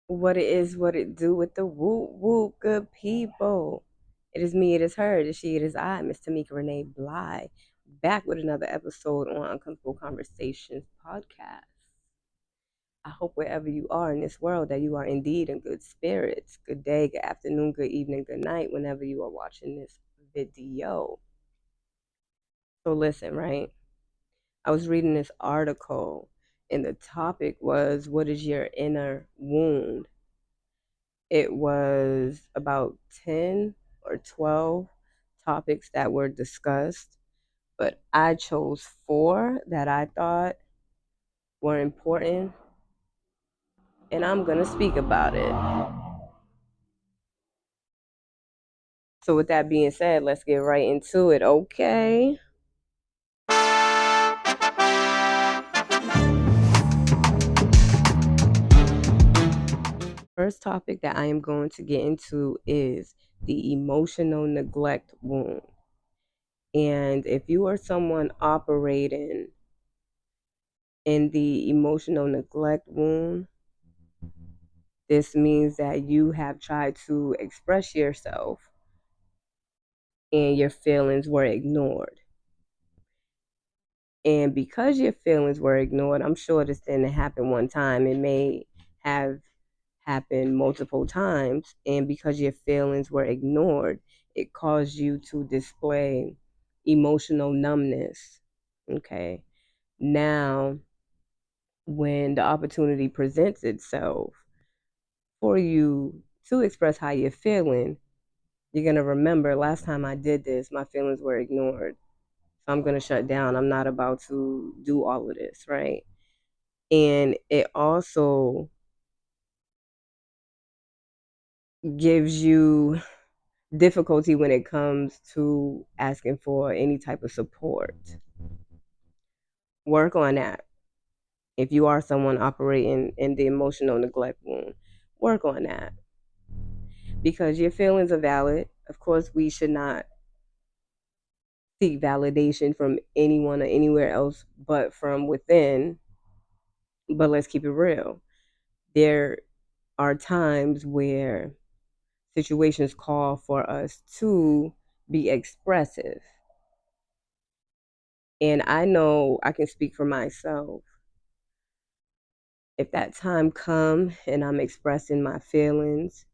What it is, what it do with the whoop whoop, good people. It is me, it is her, it is she, it is I, Miss Tamika Renee Bly, back with another episode on Uncomfortable Conversations podcast. I hope wherever you are in this world that you are indeed in good spirits. Good day, good afternoon, good evening, good night, whenever you are watching this video. So listen, right? I was reading this article and the topic was, what is your inner wound? It was about 10 or 12 topics that were discussed, but I chose four that I thought were important, and I'm going to speak about it. So, with that being said, let's get right into it, okay? First topic that I am going to get into is the emotional neglect wound. And if you are someone operating in the emotional neglect wound, this means that you have tried to express yourself and your feelings were ignored. And because your feelings were ignored, I'm sure this didn't happen one time. It may have happened multiple times. And because your feelings were ignored, it caused you to display emotional numbness. Okay. Now, when the opportunity presents itself for you to express how you're feeling, you're going to remember last time I did this, my feelings were ignored. So I'm going to shut down. I'm not about to do all of this, right? And it also gives you difficulty when it comes to asking for any type of support. Work on that. If you are someone operating in the emotional neglect wound, work on that. Because your feelings are valid. Of course, we should not seek validation from anyone or anywhere else but from within. But let's keep it real. There are times where situations call for us to be expressive. And I know I can speak for myself. If that time comes and I'm expressing my feelings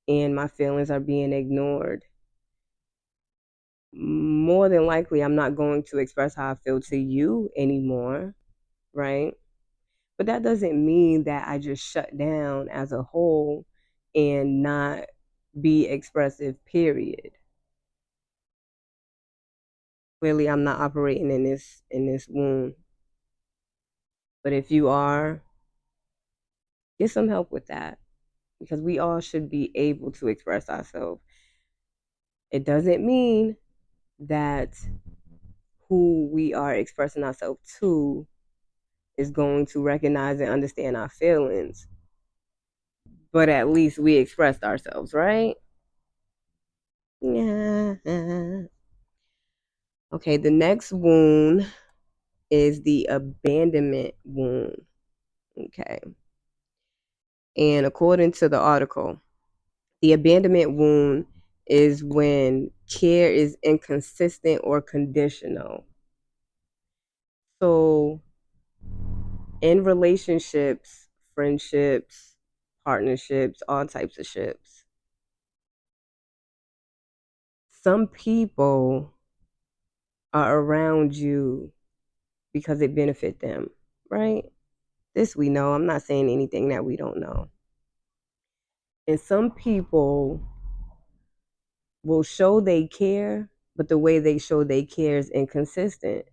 and my feelings are being ignored, more than likely I'm not going to express how I feel to you anymore, right? But that doesn't mean that I just shut down as a whole and not be expressive, period. Clearly I'm not operating in this wound. But if you are, get some help with that, because we all should be able to express ourselves. It doesn't mean that who we are expressing ourselves to is going to recognize and understand our feelings, but at least we expressed ourselves, right? Yeah. Okay, the next wound is the abandonment wound. Okay. And according to the article, the abandonment wound is when care is inconsistent or conditional. So, in relationships, friendships, partnerships, all types of ships, some people are around you because it benefit them, right? This we know. I'm not saying anything that we don't know. And some people will show they care, but the way they show they care is inconsistent.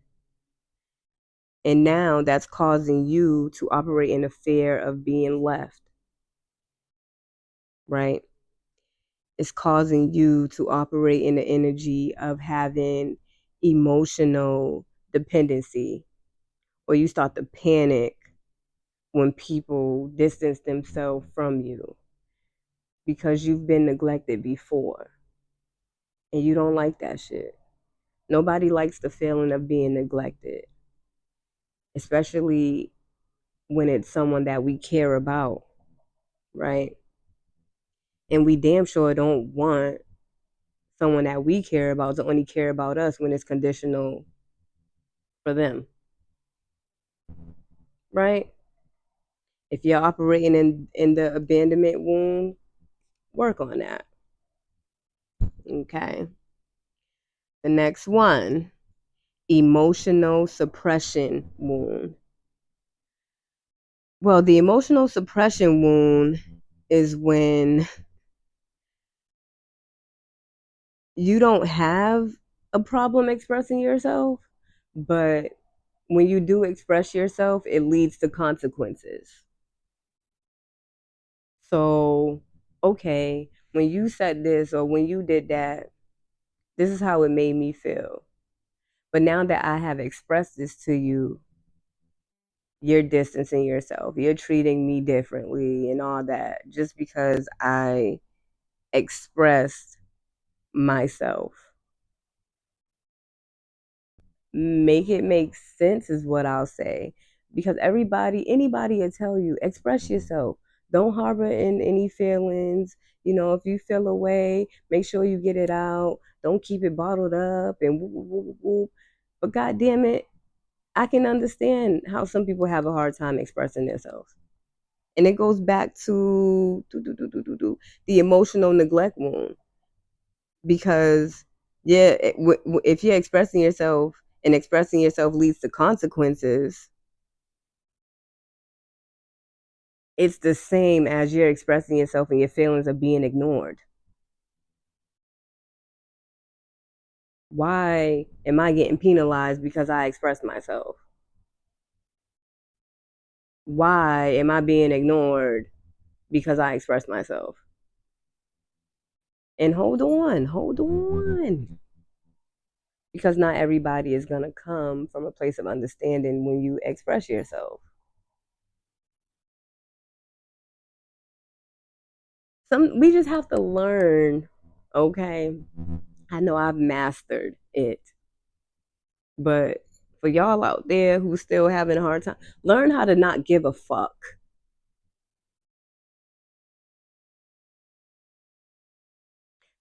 And now that's causing you to operate in a fear of being left, right? It's causing you to operate in the energy of having emotional dependency, or you start to panic when people distance themselves from you because you've been neglected before and you don't like that shit. Nobody likes the feeling of being neglected, especially when it's someone that we care about. right? And we damn sure don't want someone that we care about to only care about us when it's conditional for them, right? If you're operating in the abandonment wound, work on that. Okay. The next one, emotional suppression wound. Well, the emotional suppression wound is when you don't have a problem expressing yourself, but when you do express yourself, it leads to consequences. So, okay, when you said this or when you did that, this is how it made me feel. But now that I have expressed this to you, you're distancing yourself. You're treating me differently and all that just because I expressed myself. Make it make sense is what I'll say. Because anybody will tell you, express yourself. Don't harbor in any feelings. If you feel a way, make sure you get it out. Don't keep it bottled up and whoop, whoop, whoop, whoop. But God damn it, I can understand how some people have a hard time expressing themselves. And it goes back to the emotional neglect wound. Because, yeah, if you're expressing yourself and expressing yourself leads to consequences, it's the same as you're expressing yourself and your feelings are being ignored. Why am I getting penalized because I express myself? Why am I being ignored because I express myself? And hold on. Because not everybody is going to come from a place of understanding when you express yourself. We just have to learn, okay? I know I've mastered it, but for y'all out there who still having a hard time, learn how to not give a fuck.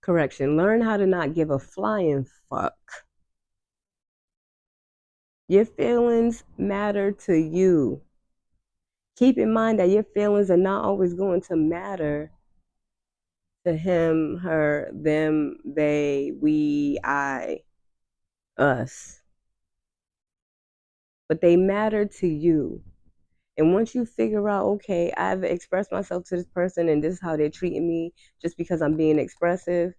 Correction, learn how to not give a flying fuck. Your feelings matter to you. Keep in mind that your feelings are not always going to matter to him, her, them, they, we, I, us. But they matter to you. And once you figure out, okay, I've expressed myself to this person and this is how they're treating me just because I'm being expressive,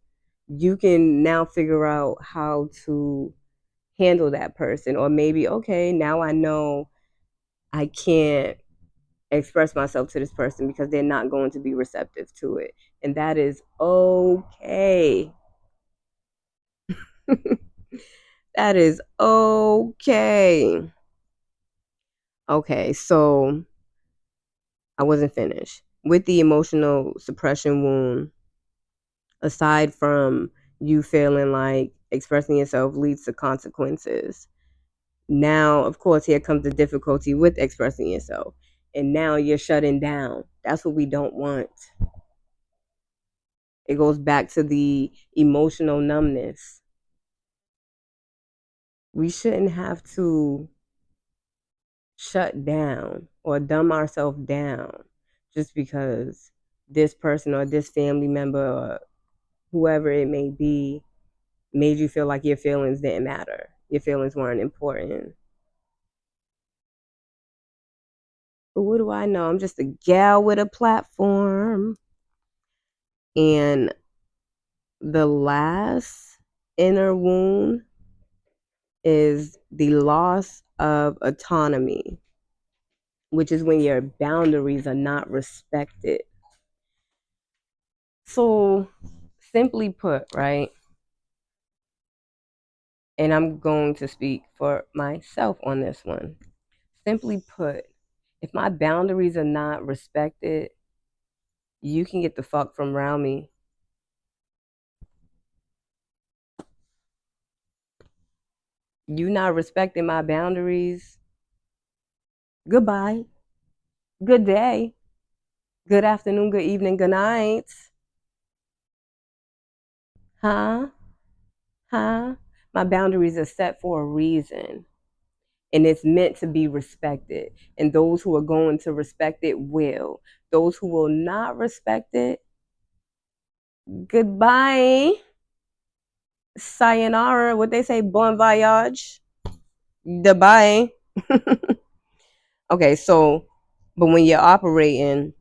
you can now figure out how to handle that person. Or maybe, okay, now I know I can't express myself to this person because they're not going to be receptive to it. And that is okay. That is okay. Okay, so I wasn't finished. With the emotional suppression wound, aside from you feeling like expressing yourself leads to consequences, now, of course, here comes the difficulty with expressing yourself. And now you're shutting down. That's what we don't want. It goes back to the emotional numbness. We shouldn't have to shut down or dumb ourselves down just because this person or this family member or whoever it may be made you feel like your feelings didn't matter. Your feelings weren't important. But what do I know? I'm just a gal with a platform. And the last inner wound is the loss of autonomy, which is when your boundaries are not respected. So, simply put, right? And I'm going to speak for myself on this one. Simply put, if my boundaries are not respected, you can get the fuck from around me. You not respecting my boundaries. Goodbye. Good day. Good afternoon, good evening, good night. Huh? Huh? My boundaries are set for a reason, and it's meant to be respected. And those who are going to respect it will. Those who will not respect it, goodbye. Sayonara. What they say, bon voyage. Goodbye. Okay, so, but when you're operating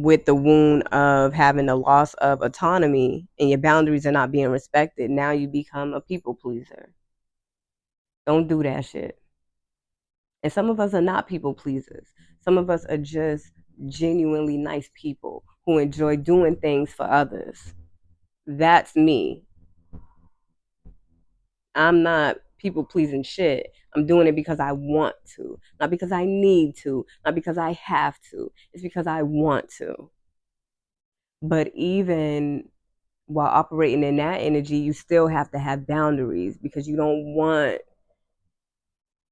with the wound of having the loss of autonomy and your boundaries are not being respected, now you become a people pleaser. Don't do that shit. And some of us are not people pleasers. Some of us are just genuinely nice people who enjoy doing things for others. That's me. I'm not people pleasing shit. I'm doing it because I want to, not because I need to, not because I have to. It's because I want to. But even while operating in that energy, you still have to have boundaries because you don't want,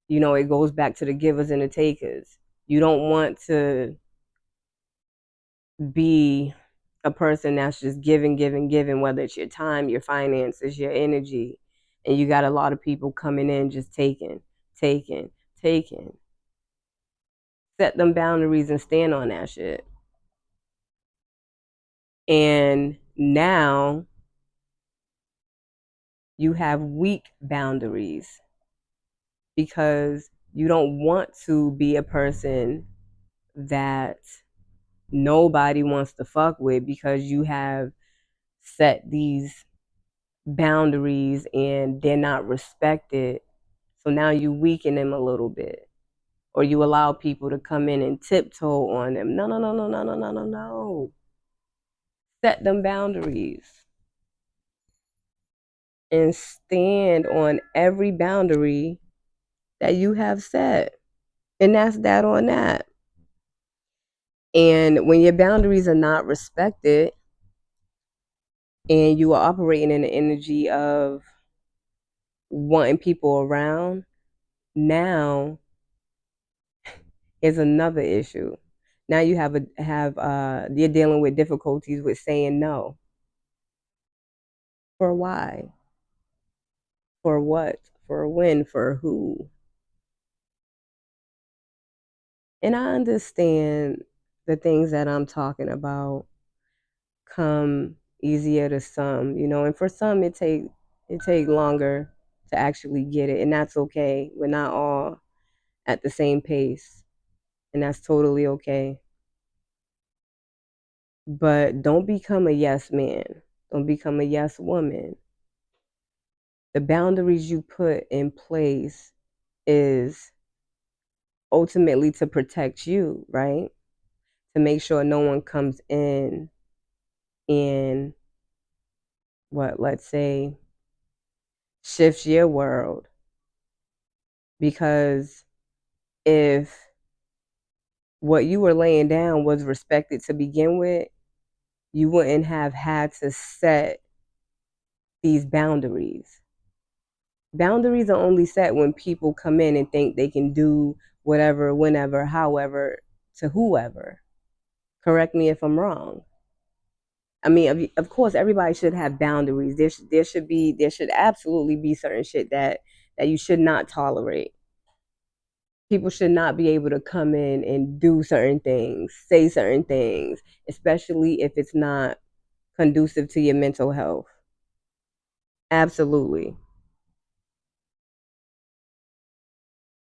it goes back to the givers and the takers. You don't want to be a person that's just giving, giving, giving, whether it's your time, your finances, your energy. And you got a lot of people coming in just taking, taking, taking. Set them boundaries and stand on that shit. And now you have weak boundaries because you don't want to be a person that nobody wants to fuck with because you have set these boundaries and they're not respected. So now you weaken them a little bit. Or you allow people to come in and tiptoe on them. No, no, no, no, no, no, no, no, no. Set them boundaries and stand on every boundary that you have set. And that's that on that. And when your boundaries are not respected and you are operating in the energy of wanting people around, now is another issue. Now you you're dealing with difficulties with saying no. For why? For what? For when? For who? And I understand the things that I'm talking about come easier to some, and for some it take longer to actually get it, and that's okay. We're not all at the same pace, and that's totally okay. But don't become a yes man. Don't become a yes woman. The boundaries you put in place is ultimately to protect you, right? To make sure no one comes in and let's say, shifts your world. Because if what you were laying down was respected to begin with, you wouldn't have had to set these boundaries. Boundaries are only set when people come in and think they can do whatever, whenever, however, to whoever. Correct me if I'm wrong. I mean, of course, everybody should have boundaries. There should absolutely be certain shit that you should not tolerate. People should not be able to come in and do certain things, say certain things, especially if it's not conducive to your mental health. Absolutely.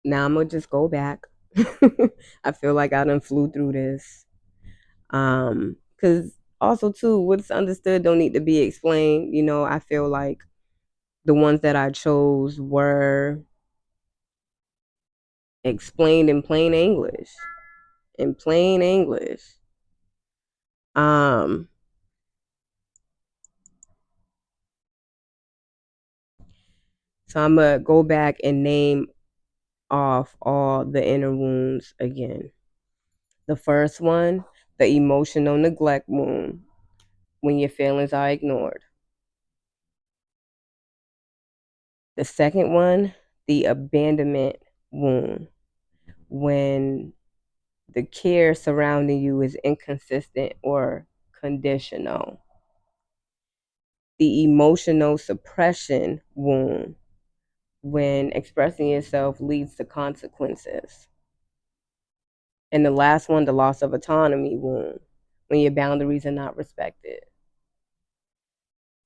Now I'm gonna just go back. I feel like I done flew through this. Because also too, what's understood don't need to be explained. I feel like the ones that I chose were explained in plain English. In plain English. Um, so I'm gonna go back and name off all the inner wounds again. The first one, the emotional neglect wound, when your feelings are ignored. The second one, the abandonment wound, when The care surrounding you is inconsistent or conditional. The emotional suppression wound, when expressing yourself leads to consequences. And the last one, the loss of autonomy wound, when your boundaries are not respected.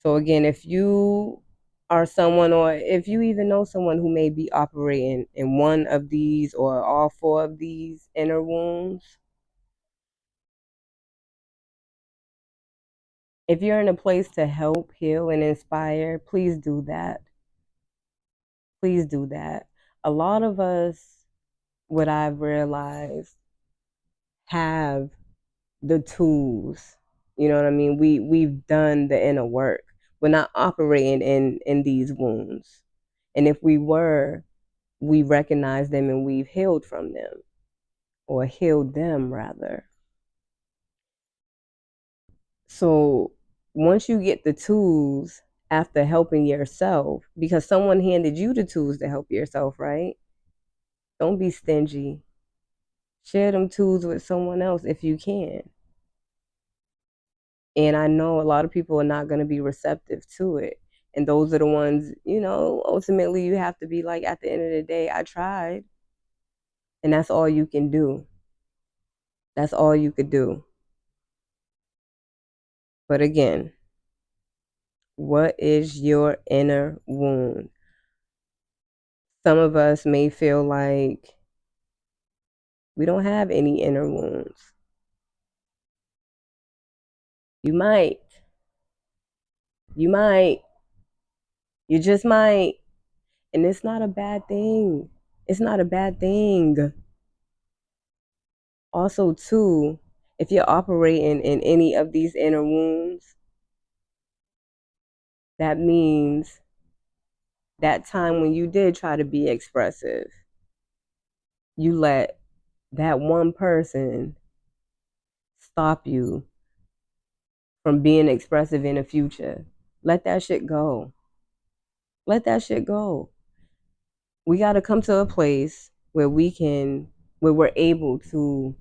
So again, if you are someone, or if you even know someone who may be operating in one of these or all four of these inner wounds, if you're in a place to help, heal, and inspire, please do that. Please do that. A lot of us, what I've realized, have the tools. You know what I mean? We've done the inner work. We're not operating in these wounds. And if we were, we recognize them and we've healed from them, or healed them rather. So once you get the tools after helping yourself, because someone handed you the tools to help yourself, right? Don't be stingy. Share them tools with someone else if you can. And I know a lot of people are not going to be receptive to it. And those are the ones, ultimately you have to be like, at the end of the day, I tried. And that's all you can do. That's all you could do. But again, what is your inner wound? Some of us may feel like we don't have any inner wounds. You might. You might. You just might. And it's not a bad thing. It's not a bad thing. Also, too, if you're operating in any of these inner wounds, that means that time when you did try to be expressive, you let that one person stop you from being expressive in the future. Let that shit go. Let that shit go. We got to come to a place where we're able to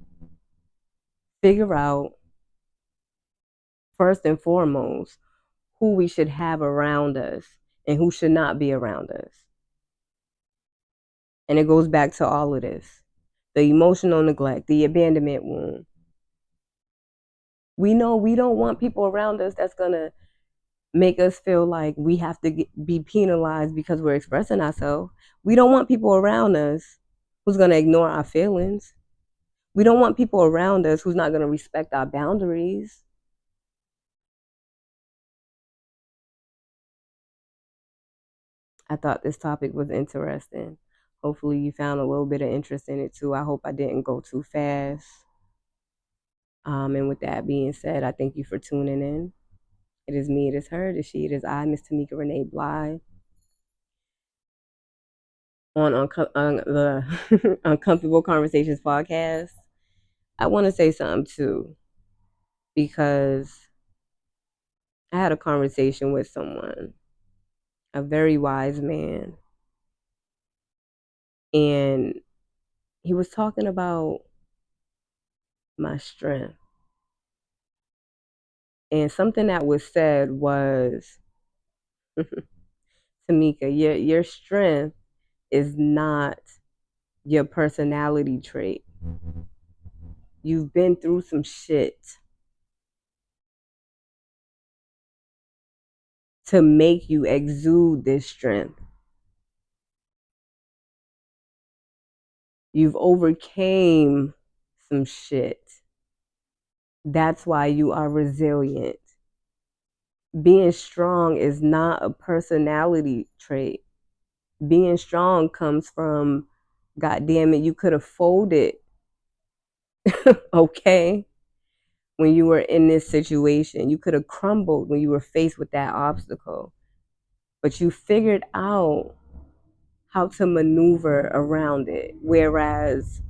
figure out, first and foremost, who we should have around us and who should not be around us. And it goes back to all of this: the emotional neglect, the abandonment wound. We know we don't want people around us that's going to make us feel like we have to be penalized because we're expressing ourselves. We don't want people around us who's going to ignore our feelings. We don't want people around us who's not going to respect our boundaries. I thought this topic was interesting. Hopefully you found a little bit of interest in it too. I hope I didn't go too fast. And with that being said, I thank you for tuning in. It is me, it is her, it is she, it is I, Miss Tamika Renee Bly, on the Uncomfortable Conversations podcast. I want to say something too, because I had a conversation with someone, a very wise man, and he was talking about my strength. And something that was said was, Tamika, your strength is not your personality trait. You've been through some shit to make you exude this strength. You've overcame some shit. That's why you are resilient. Being strong is not a personality trait. Being strong comes from, God damn it, you could have folded, okay, when you were in this situation. You could have crumbled when you were faced with that obstacle. But you figured out how to maneuver around it. Whereas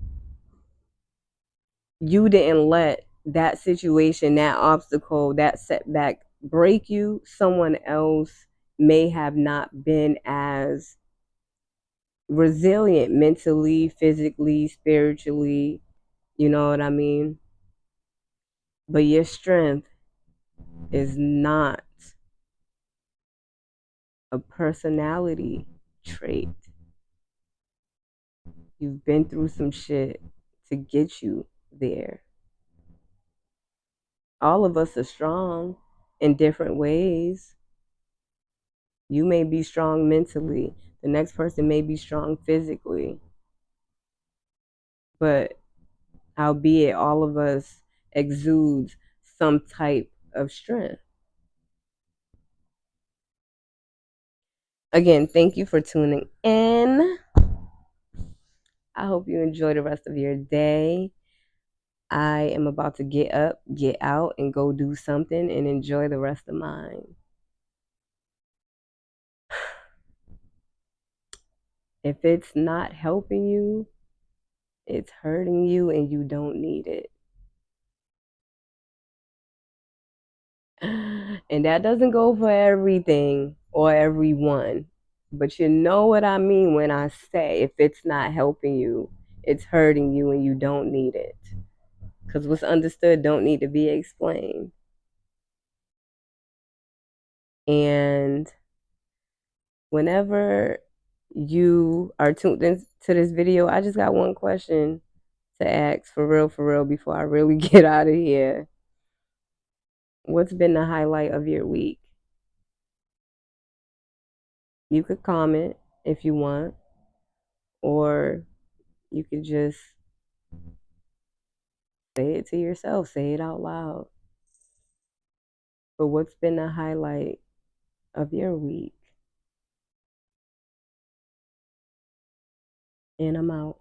you didn't let that situation, that obstacle, that setback break you. Someone else may have not been as resilient mentally, physically, spiritually, You know what I mean? But your strength is not a personality trait. You've been through some shit to get you there. All of us are strong in different ways. You may be strong mentally, the next person may be strong physically, but albeit all of us exudes some type of strength. Again, thank you for tuning in. I hope you enjoy the rest of your day. I am about to get up, get out, and go do something and enjoy the rest of mine. If it's not helping you, it's hurting you and you don't need it. And that doesn't go for everything or everyone. But you know what I mean when I say if it's not helping you, it's hurting you and you don't need it. Because what's understood don't need to be explained. And whenever you are tuned into this video, I just got one question to ask for real, before I really get out of here. What's been the highlight of your week? You could comment if you want, or you could just say it to yourself, say it out loud. But what's been the highlight of your week? And I'm out.